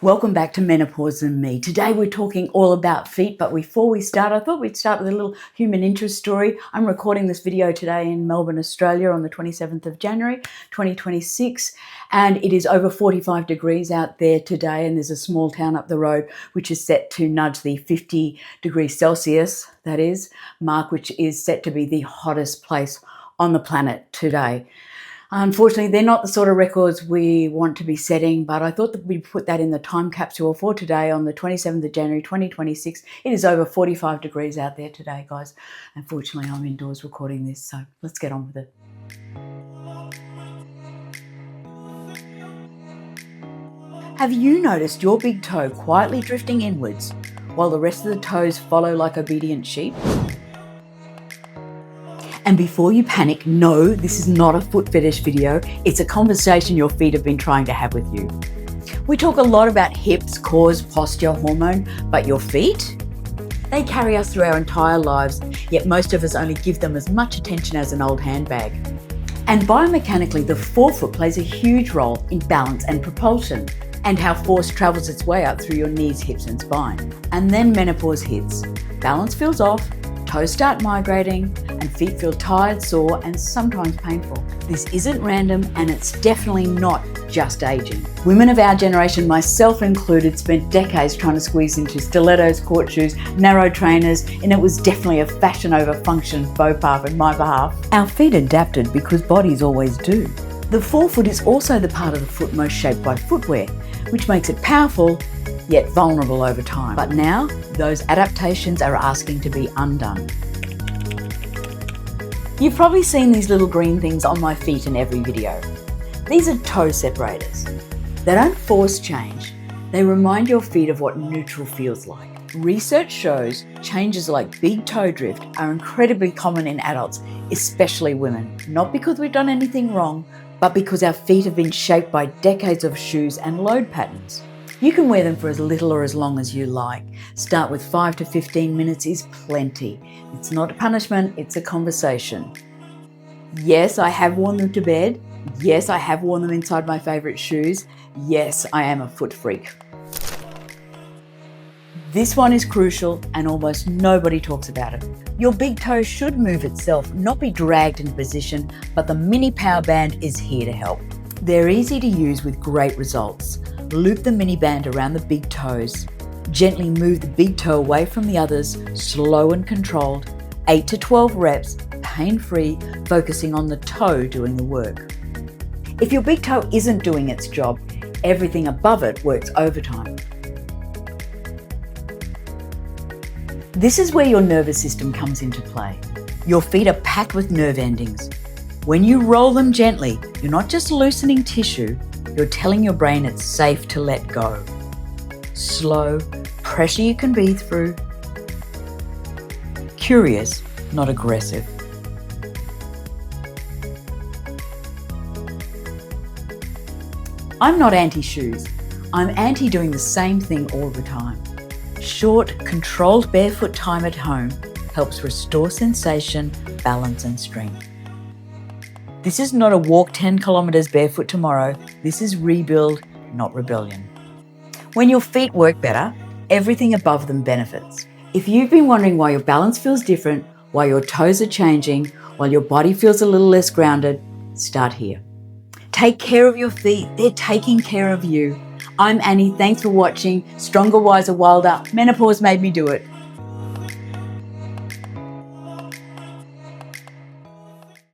Welcome back to Menopause and Me. Today we're talking all about feet, but before we start, I thought we'd start with a little human interest story. I'm recording this video today in Melbourne, Australia on the 27th of January, 2026, and it is over 45 degrees out there today, and there's a small town up the road which is set to nudge the 50 degrees Celsius, that is, mark, which is set to be the hottest place on the planet today. Unfortunately, they're not the sort of records we want to be setting, but I thought that we'd put that in the time capsule for today on the 27th of January 2026. It is over 45 degrees out there today, guys. Unfortunately, I'm indoors recording this, so let's get on with it. Have you noticed your big toe quietly drifting inwards while the rest of the toes follow like obedient sheep? And before you panic, no, this is not a foot fetish video. It's a conversation your feet have been trying to have with you. We talk a lot about hips, cores, posture, hormone, but your feet? They carry us through our entire lives, yet most of us only give them as much attention as an old handbag. And biomechanically, the forefoot plays a huge role in balance and propulsion, and how force travels its way up through your knees, hips and spine. And then menopause hits. Balance feels off, toes start migrating, and feet feel tired, sore, and sometimes painful. This isn't random, and it's definitely not just aging. Women of our generation, myself included, spent decades trying to squeeze into stilettos, court shoes, narrow trainers, and it was definitely a fashion over function faux pas on my behalf. Our feet adapted because bodies always do. The forefoot is also the part of the foot most shaped by footwear, which makes it powerful, yet vulnerable over time. But now, those adaptations are asking to be undone. You've probably seen these little green things on my feet in every video. These are toe separators. They don't force change. They remind your feet of what neutral feels like. Research shows changes like big toe drift are incredibly common in adults, especially women. Not because we've done anything wrong, but because our feet have been shaped by decades of shoes and load patterns. You can wear them for as little or as long as you like. Start with 5 to 15 minutes is plenty. It's not a punishment, it's a conversation. Yes, I have worn them to bed. Yes, I have worn them inside my favorite shoes. Yes, I am a foot freak. This one is crucial and almost nobody talks about it. Your big toe should move itself, not be dragged into position, but the mini power band is here to help. They're easy to use with great results. Loop the mini band around the big toes. Gently move the big toe away from the others, slow and controlled. 8 to 12 reps, pain-free, focusing on the toe doing the work. If your big toe isn't doing its job, everything above it works overtime. This is where your nervous system comes into play. Your feet are packed with nerve endings. When you roll them gently, you're not just loosening tissue, you're telling your brain it's safe to let go. Slow, pressure you can breathe through. Curious, not aggressive. I'm not anti-shoes. I'm anti doing the same thing all the time. Short, controlled barefoot time at home helps restore sensation, balance and strength. This is not a walk 10 kilometers barefoot tomorrow. This is rebuild, not rebellion. When your feet work better, everything above them benefits. If you've been wondering why your balance feels different, why your toes are changing, while your body feels a little less grounded, start here. Take care of your feet. They're taking care of you. I'm Annie. Thanks for watching. Stronger, wiser, wilder. Menopause made me do it.